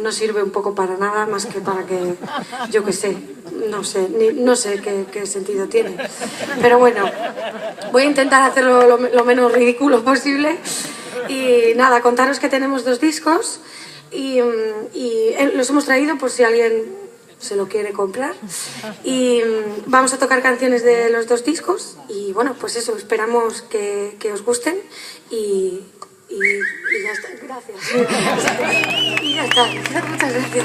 no sirve un poco para nada más que para que, yo qué sé, no sé qué sentido tiene. Pero bueno, voy a intentar hacerlo lo menos ridículo posible. Y nada, contaros que tenemos 2 discos y los hemos traído por si alguien se lo quiere comprar. Y vamos a tocar canciones de los 2 discos y bueno, pues eso, esperamos que os gusten y ya está, gracias. Y ya está, muchas gracias.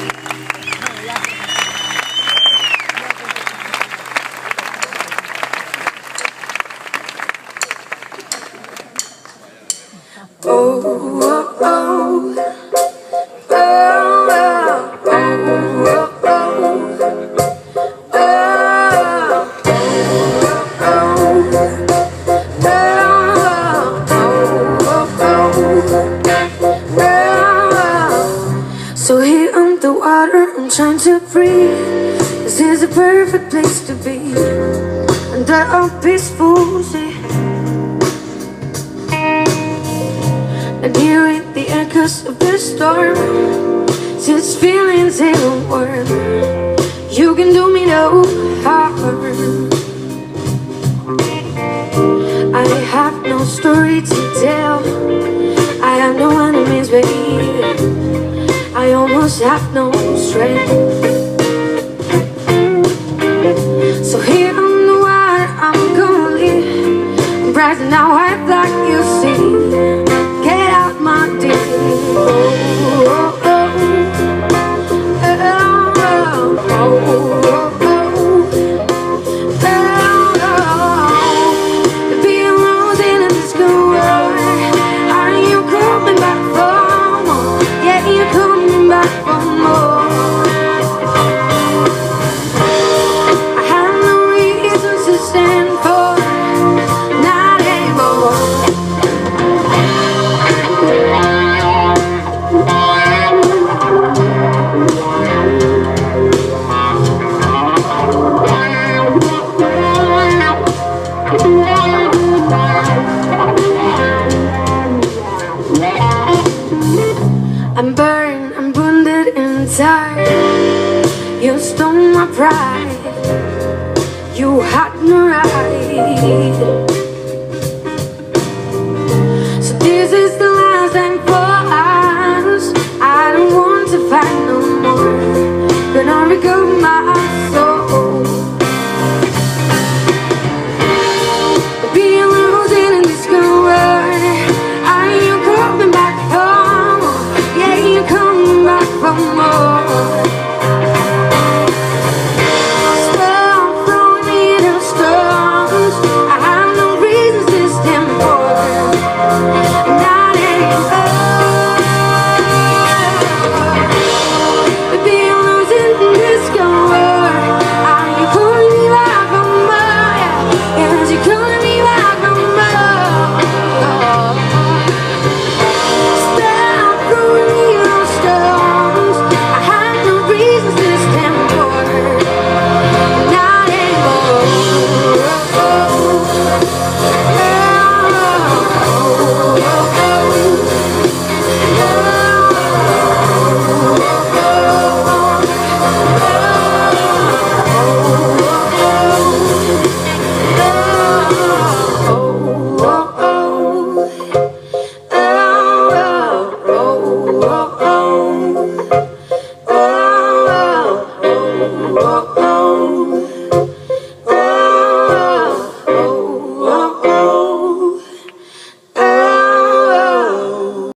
So here underwater, I'm trying to breathe. This is a perfect place to be, under a peaceful sea. And hearing the echoes of the storm, since feelings in a world, you can do me no harm. I have no story to tell, I have no enemies, baby. I almost have no strength. So here on the water I'm gonna live, I'm bright now white like you see. Get out my dear. I'm burned, I'm wounded inside. You stole my pride, you had no right. So this is the last time for us. I don't want to fight no more, gonna recover my soul. Being lost in this cold world, are you coming back home? Yeah, you're coming back for more.